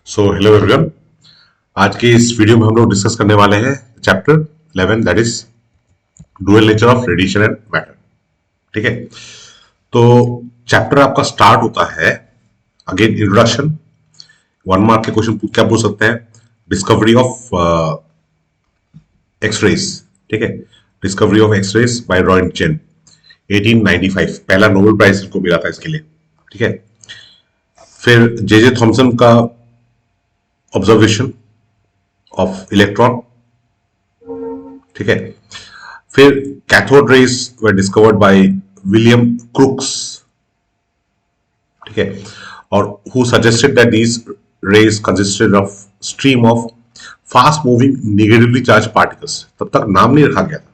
So hello everyone. आज के इस वीडियो में हम लोग डिस्कस करने वाले हैं chapter 11 that is dual nature of radiation and matter. ठीक है, तो चैप्टर आपका स्टार्ट होता है अगेन इंट्रोडक्शन। 1 मार्क के क्वेश्चन क्या पूछ सकते हैं? Discovery of X-rays. ठीक है, discovery of X-rays by Roentgen 1895, पहला नोबेल प्राइज इनको मिला था इसके लिए। ठीक है, फिर जे थॉमसन का ऑब्जर्वेशन ऑफ इलेक्ट्रॉन। ठीक है, फिर cathode rays were discovered by William crooks. ठीक है, और who suggested that these raise consisted of stream of fast moving negatively charge particles. तब तक नाम नहीं रखा गया था।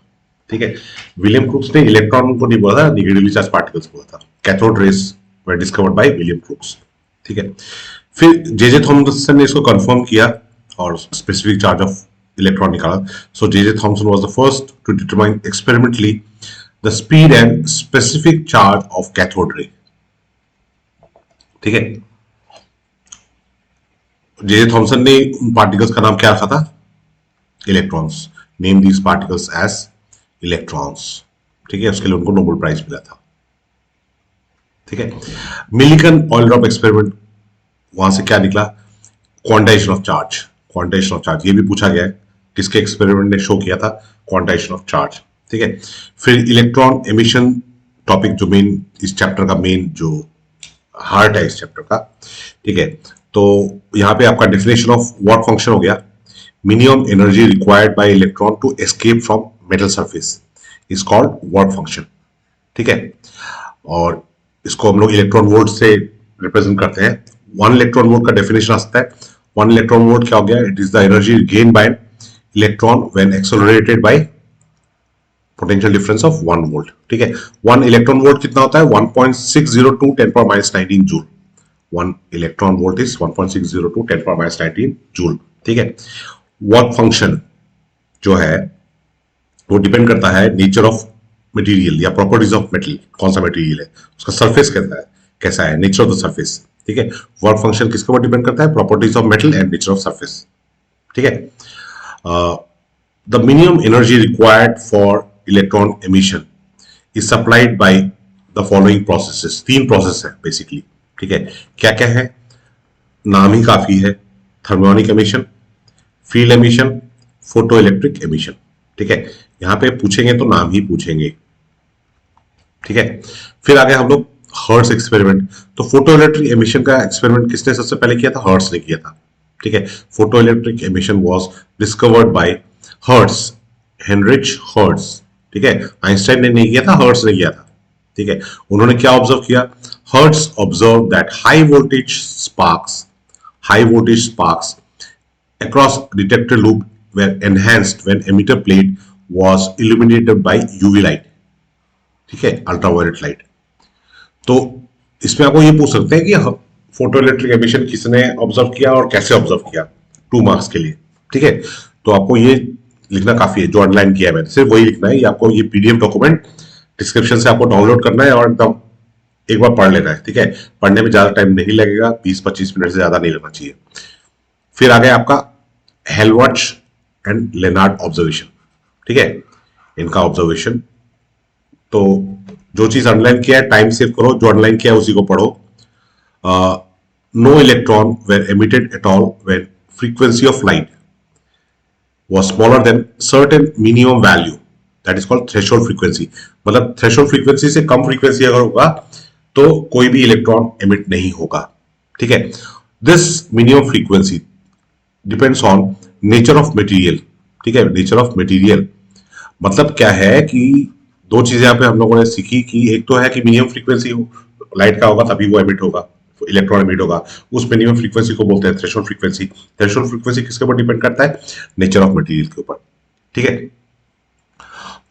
ठीक है, विलियम क्रुक्स ने इलेक्ट्रॉन को नहीं बोला था, नेगेटिवली चार्ज पार्टिकल्स बोला था। Cathode rays were discovered by William crooks. ठीक है, फिर जे थॉमसन ने इसको कंफर्म किया और स्पेसिफिक चार्ज ऑफ इलेक्ट्रॉन निकाला। So J Thomson was the first to determine experimentally the speed and specific charge of cathode ray. ठीक है, जे थॉमसन ने उन पार्टिकल्स का नाम क्या रखा था? Electrons. Name these particles as electrons. ठीक है, उसके लिए उनको नोबेल प्राइज मिला था। ठीक है, मिलिकन ऑयल ड्रॉप एक्सपेरिमेंट, वहां से क्या निकला? Quantization of charge. Quantization of charge ये भी पूछा गया है, किसके एक्सपेरिमेंट ने शो किया था? Quantization of charge. ठीक है, फिर इलेक्ट्रॉन एमिशन टॉपिक, जो मेन इस चैप्टर का मेन जो हार्ट है इस चैप्टर का। ठीक है, तो यहां पे आपका डेफिनेशन ऑफ वर्क फंक्शन हो गया। Minimum energy required by electron to escape from metal surface is called work function. ठीक है, और इसको हम लोग इलेक्ट्रॉन वोल्ट से रिप्रेजेंट करते हैं। 1 इलेक्ट्रॉन वोल्ट का डेफिनेशन आता है। 1 इलेक्ट्रॉन वोल्ट क्या हो गया? It is the energy gain by electron when accelerated bye potential difference of 1 volt. ठीक है, 1 इलेक्ट्रॉन वोल्ट कितना होता है? 1.602 10⁻19 joule. 1 electron volt is 1.602 10⁻19 joule. ठीक है, वर्क फंक्शन जो है वो डिपेंड करता है नेचर ऑफ मटेरियल या प्रॉपर्टीज ऑफ मेटल। कौन सा मटेरियल है, उसका सरफेस कैसा है, नेचर ऑफ द सरफेस। ठीक है, वर्क फंक्शन किसके ऊपर डिपेंड करता है? Properties of metal and nature of surface. ठीक है, the minimum energy required for electron emission is supplied by the following processes. 3 process है बेसिकली। ठीक है, क्या क्या है? नाम ही काफी है। Thermionic emission, field emission, photo electric emission. ठीक है, यहां पे पूछेंगे तो नाम ही पूछेंगे। ठीक है, फिर आगे हम लोग हर्ट्ज एक्सपेरिमेंट। तो फोटो इलेक्ट्रिक एमिशन का एक्सपेरिमेंट किसने सबसे पहले किया था? हर्ट्ज ने किया था। ठीक है, photo electric emission was discovered by hertz, Heinrich hertz. ठीक है, आइंस्टाइन ने नहीं किया था, हर्ट्ज ने किया था। ठीक है, उन्होंने क्या ऑब्जर्व किया? Hertz observe that high voltage sparks across detector loop were enhanced when emitter plate was illuminated by UV light। ठीक है, अल्ट्रावायलेट लाइट। तो इसमें आपको ये पूछ सकते हैं कि फोटो इलेक्ट्रिक एमिशन किसने ऑब्जर्व किया और कैसे ऑब्जर्व किया, 2 मार्क्स के लिए। ठीक है, तो आपको ये लिखना काफी है, जो अंडरलाइन किया है मैंने सिर्फ वही लिखना है। ये आपको ये पीडीएफ डॉक्यूमेंट डिस्क्रिप्शन से आपको डाउनलोड करना है और एकदम एक बार पढ़ लेना है। ठीक है, पढ़ने में ज्यादा टाइम नहीं लगेगा, 20-25 मिनट से ज्यादा नहीं लगना चाहिए। फिर आ गया आपका हेलवर्ट्ज एंड लेनार्ड ऑब्जर्वेशन। ठीक है, इनका ऑब्जर्वेशन, तो जो चीज अंडरलाइन किया है टाइम सेव करो, जो अंडरलाइन किया है उसी को पढ़ो। No electron were emitted at all when frequency of light was smaller than certain minimum value that is called threshold frequency। मतलब थ्रेशोल्ड फ्रीक्वेंसी से कम फ्रीक्वेंसी अगर होगा तो कोई भी इलेक्ट्रॉन एमिट नहीं होगा। ठीक है, this minimum frequency depends on nature of material. ठीक है, नेचर ऑफ मटेरियल मतलब क्या है कि 2 चीजें यहाँ पे हम लोगों ने सीखी कि एक तो है कि मिनिमम फ्रीक्वेंसी लाइट का होगा तभी वो एमिट होगा, इलेक्ट्रॉन एमिट होगा। उस मिनिमम फ्रीक्वेंसी को बोलते हैं थ्रेशोल्ड फ्रीक्वेंसी। थ्रेशोल्ड फ्रीक्वेंसी किसके ऊपर डिपेंड करता है? नेचर ऑफ मटेरियल के ऊपर। ठीक है,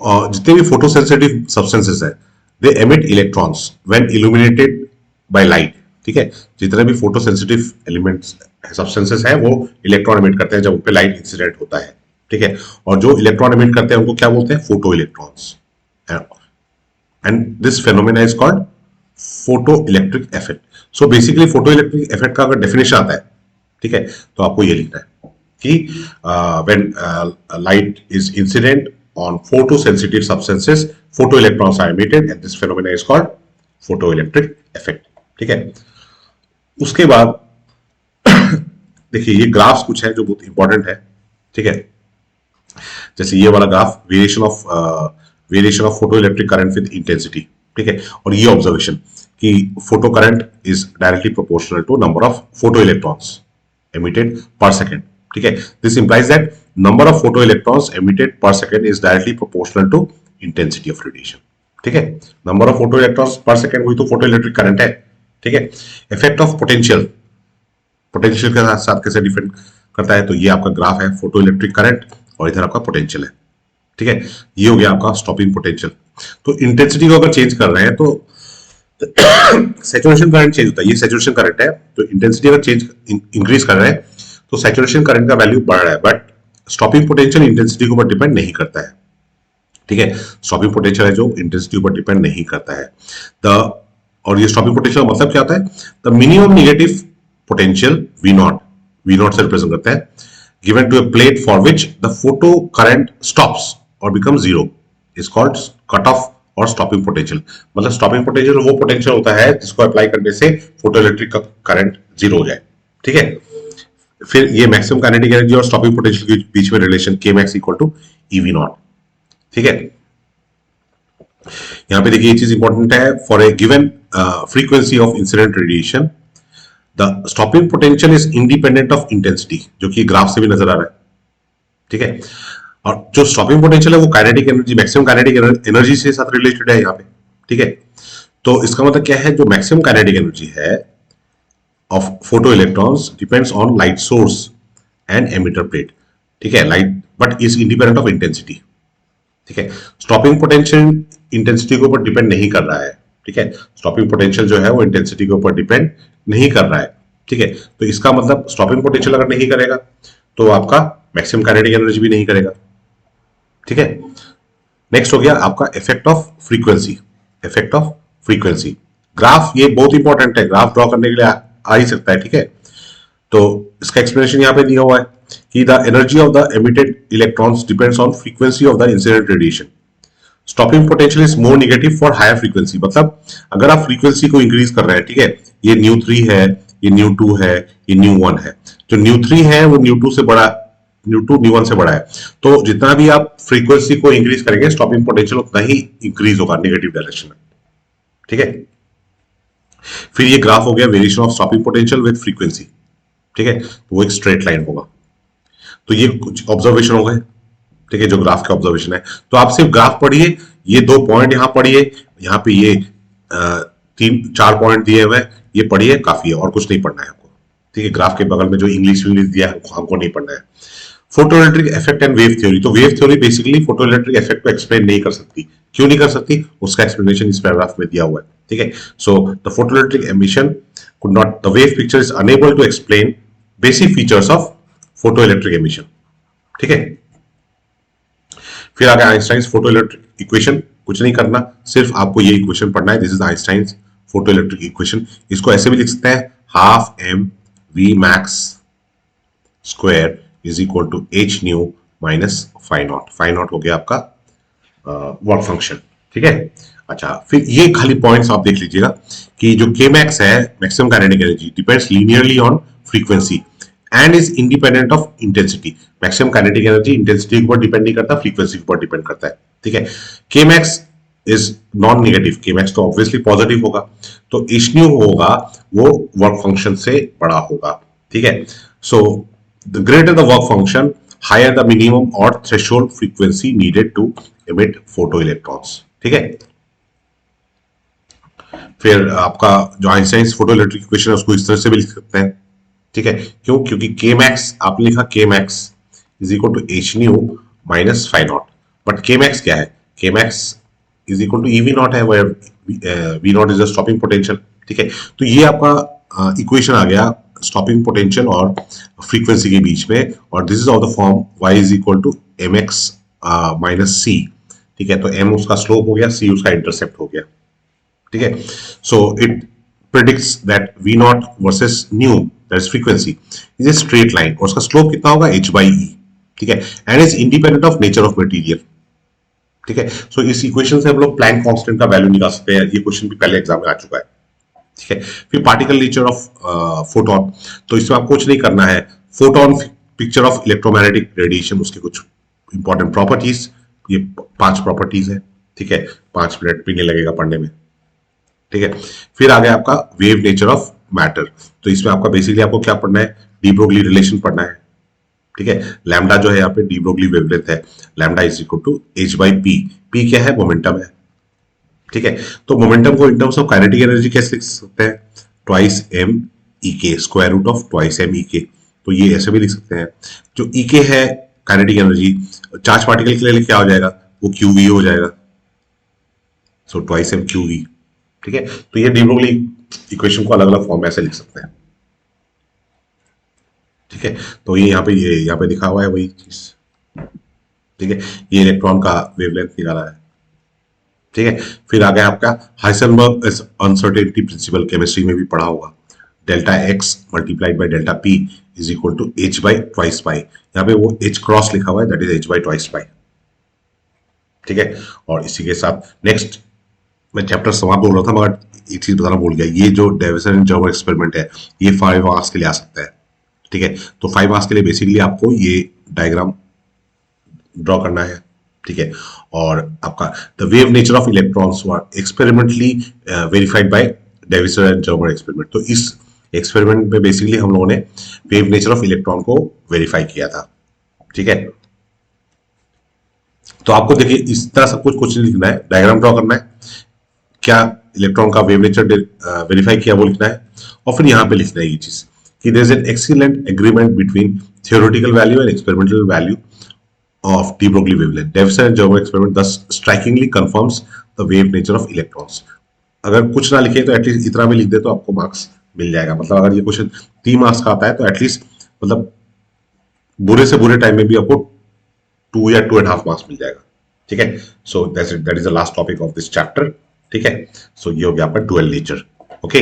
और जितने भी फोटो सेंसिटिव सब्सटेंसेस है दे emit electrons when illuminated by light. ठीक है, जितने भी फोटो सेंसिटिव एलिमेंट्स सब्सटेंसेस है वो इलेक्ट्रॉन एमिट करते हैं जब उन पे लाइट इंसिडेंट होता है। ठीक है, और जो इलेक्ट्रॉन एमिट करते हैं उनको क्या बोलते हैं? Photo electrons. And this phenomena is called photo electric effect. So basically photo electric effect का अगर डेफिनेशन आता है ठीक है, तो आपको ये लिखना है कि when light is incident on photo sensitive substances photo electrons are emitted and this phenomena is called photo electric effect. ठीक है, उसके बाद देखिए ये ग्राफ्स कुछ है जो बहुत इंपॉर्टेंट है। ठीक है, जैसे ये वाला graph variation of photo electric current with intensity. ठीक है, और ये ऑब्जर्वेशन कि photo current is directly proportional to number of photo electrons emitted per second. ठीक है, this implies that number of photo electrons emitted per second is directly proportional to intensity of radiation. ठीक है, number of photo electrons per second वही तो photo electric current है। ठीक है, effect of potential, potential के साथ कैसे डिफरेंट करता है, तो ये आपका ग्राफ है फोटो इलेक्ट्रिक करंट और इधर आपका पोटेंशियल है। ठीक है, ये हो गया आपका स्टॉपिंग पोटेंशियल। तो इंटेंसिटी को अगर चेंज कर रहे हैं तो सैचुरेशन करंट चेंज होता है, ये सैचुरेशन करंट है, तो इंटेंसिटी अगर चेंज इंक्रीज कर रहे हैं तो सैचुरेशन करंट का वैल्यू बढ़ रहा है, बट स्टॉपिंग पोटेंशियल इंटेंसिटी के ऊपर डिपेंड नहीं करता है। ठीक है, स्टॉपिंग पोटेंशियल है जो इंटेंसिटी ऊपर डिपेंड नहीं करता है। और ये स्टॉपिंग पोटेंशियल का मतलब क्या होता है, the minimum negative potential V naught से रिप्रेजेंट करता है given to a plate for which the photo current stops और become zero is called cut off और स्टॉपिंग पोटेंशियल। मतलब स्टॉपिंग पोटेंशियल वो पोटेंशियल होता है जिसको अप्लाई करने से फोटो इलेक्ट्रिक का करंट जीरो हो जाए। ठीक है, फिर ये मैक्सिमम काइनेटिक एनर्जी और स्टॉपिंग पोटेंशियल के बीच में relation K max equal to e V not. ठीक है, यहां पे देखिए ये चीज इंपॉर्टेंट है, for a given frequency of incident radiation the stopping potential is independent of intensity, जो कि ग्राफ से भी नजर आ रहा है। ठीक है, और जो स्टॉपिंग पोटेंशियल है वो kinetic energy, maximum kinetic energy से साथ रिलेटेड है यहाँ पे। ठीक है, तो इसका मतलब क्या है, जो मैक्सिमम काइनेटिक एनर्जी है of photo electrons depends on light source and emitter plate. ठीक है, light but is independent of intensity. ठीक है, स्टॉपिंग पोटेंशियल इंटेंसिटी के ऊपर डिपेंड नहीं कर रहा है। ठीक है, स्टॉपिंग पोटेंशियल जो है वो इंटेंसिटी के ऊपर डिपेंड नहीं कर रहा है। ठीक है, तो इसका मतलब स्टॉपिंग पोटेंशियल अगर नहीं करेगा तो आपका मैक्सिमम काइनेटिक एनर्जी भी नहीं करेगा। ठीक है, नेक्स्ट हो गया आपका effect of frequency. Effect of frequency graph ये बहुत इंपॉर्टेंट है, ग्राफ ड्रॉ करने के लिए आ ही सकता है। ठीक है, तो इसका एक्सप्लेनेशन यहां पे दिया हुआ है कि the energy of the emitted electrons depends on frequency of the incident radiation. Stopping potential is more negative for higher frequency. मतलब अगर आप फ्रीक्वेंसी को इंक्रीज कर रहे हैं, ठीक है, ये न्यू 3 है, ये न्यू 2 है, ये न्यू 1 है, जो न्यू 3 है वो न्यू 2 से बड़ा, न्यू 2 न्यू 1 से बड़ा है, तो जितना भी आप फ्रीक्वेंसी को इंक्रीज करेंगे स्टॉपिंग पोटेंशियल उतना ही इंक्रीज होगा नेगेटिव डायरेक्शन में। ठीक है, फिर ये ग्राफ हो गया variation of stopping potential with frequency. ठीक है, तो वो एक स्ट्रेट लाइन होगा। तो ये कुछ ऑब्जर्वेशन हो गए। ठीक है, जो ग्राफ के ऑब्जर्वेशन है, तो आप सिर्फ ग्राफ पढ़िए, ये 2 पॉइंट यहां पढ़िए, यहां पे ये 3-4 पॉइंट दिए हुए, ये पढ़िए काफी है, और कुछ नहीं पढ़ना है आपको। ठीक है, ग्राफ के बगल में जो इंग्लिश दिया है हमको नहीं पढ़ना है। Photo electric effect and wave theory, तो wave theory basically photo electric effect को एक्सप्लेन नहीं कर सकती। क्यों नहीं कर सकती, उसका एक्सप्लेनेशन इस पैराग्राफ में दिया हुआ है। ठीक है, so the photo electric emission could not, the wave picture is unable to explain basic features of photo electric emission. ठीक है, फिर आ गया आइंस्टाइन फोटो इलेक्ट्रिक इक्वेशन। कुछ नहीं करना, सिर्फ आपको ये इक्वेशन पढ़ना है, this is Einstein photo electric equation. इसको ऐसे भी लिख सकते हैं, half m v max square is equal to h nu minus phi naught. Phi naught हो गया आपका वर्क फंक्शन। ठीक है, अच्छा, फिर ये खाली पॉइंट्स आप देख लीजिएगा कि जो के मैक्स है, maximum kinetic energy, depends linearly on frequency and is independent of intensity. Maximum kinetic energy intensity के ऊपर डिपेंड नहीं करता, फ्रीक्वेंसी के ऊपर डिपेंड करता है। ठीक है, K max is non negative, के मैक्स तो ऑब्वियसली पॉजिटिव होगा, तो एच न्यू होगा वो वर्क फंक्शन से बड़ा होगा। ठीक है, so the greater the work function, higher the minimum और threshold frequency needed to emit photo electrons. ठीक है, फिर आपका जो आइंस्टाइन फोटो इलेक्ट्रिक इक्वेशन है उसको इस तरह से भी लिख सकते हैं। ठीक है, क्यों, क्योंकि के मैक्स आपने लिखा K max is equal to h nu minus phi naught, but K max क्या है, K max is equal to e V naught है, V naught is a stopping potential. ठीक है, तो ये आपका इक्वेशन आ गया स्टॉपिंग पोटेंशियल और फ्रीक्वेंसी के बीच में, और this is of the form y is equal to M X minus C. ठीक है, तो m उसका स्लोप हो गया, c उसका इंटरसेप्ट हो गया। ठीक है, so it predicts that v not versus knew that is frequency, is a straight line और उसका स्लोप कितना होगा h by e, ठीक है, and is independent of nature of material, ठीक है। सो इस इक्वेशन से हम लोग प्लैंक कांस्टेंट का वैल्यू निकाल सकते हैं, ये क्वेश्चन भी पहले एग्जाम में आ चुका है, ठीक है। फिर पार्टिकल नेचर ऑफ फोटोन, तो इसमें आपको कुछ नहीं करना है, photon picture of electromagnetic radiation, उसके कुछ इंपॉर्टेंट प्रॉपर्टीज, ये 5 प्रॉपर्टीज है, ठीक है, 5 मिनट भी नहीं लगेगा पढ़ने में, ठीक है। फिर आ गया आपका वेव नेचर ऑफ मैटर, तो इसमें आपका बेसिकली आपको क्या पढ़ना है, डी ब्रोगली रिलेशन पढ़ना है, ठीक है। लैम्डा जो है यहाँ पे डी ब्रोगली वेवलेंथ है, lambda is equal to h by p, p क्या है, मोमेंटम है, ठीक है। तो मोमेंटम को in terms of kinetic energy कैसे लिख सकते हैं, twice m e k, square root of twice m e k, तो ये ऐसे भी लिख सकते हैं। जो ई के है काइनेटिक एनर्जी, चार्ज पार्टिकल के लिए क्या हो जाएगा, वो क्यू वी हो जाएगा, so twice m q v, ठीक है। तो ये डी ब्रोगली इक्वेशन को अलग अलग फॉर्म में ऐसे लिख सकते हैं, ठीक है। तो ये यहाँ पे दिखा हुआ है वही चीज, ठीक है, ये इलेक्ट्रॉन का वेवलेंथ निकाला है, ठीक है। फिर आ गया आपका हाइसेनबर्ग अनसर्टेनिटी प्रिंसिपल, केमिस्ट्री में भी पढ़ा होगा, delta X multiplied by delta P is equal to h by twice pi, यहाँ पे वो h क्रॉस लिखा हुआ है, that is h by twice pi, ठीक है। और इसी के साथ नेक्स्ट मैं चैप्टर समाप्त बोल रहा था मगर एक चीज बताना भूल गया, ये जो डेविसन एंड जर्मर एक्सपेरिमेंट है ये 5 मार्क्स के लिए आ सकता है, ठीक है। तो 5 मार्क्स के लिए बेसिकली आपको ये डायग्राम ड्रॉ करना है, ठीक है। और आपका the wave nature of electrons were experimentally verified by Davisson and Germer experiment, तो इस एक्सपेरिमेंट में बेसिकली हम लोगों ने वेव नेचर ऑफ इलेक्ट्रॉन को वेरीफाई किया था, ठीक है। तो आपको देखिए इस तरह सब कुछ लिखना है, डायग्राम ड्रॉ करना है, क्या इलेक्ट्रॉन का वेव नेचर वेरीफाई किया वो लिखना है, और फिर यहाँ पे लिखना है ये चीज कि there is an excellent agreement between theoretical value and experimental value of de Broglie wavelength, Davisson and Germer experiment thus strikingly confirms the wave nature of electrons। अगर कुछ ना लिखे तो एटलीस्ट इतना भी लिख दे तो आपको मार्क्स मिल जाएगा, मतलब अगर ये क्वेश्चन 3 मार्क्स का आता है तो एटलीस्ट मतलब बुरे से बुरे टाइम में भी आपको 2 या 2.5 मार्क्स मिल जाएगा, ठीक है। So that is the last topic of this chapter, ठीक है। सो ये हो गया आपका डुअल नेचर, ओके।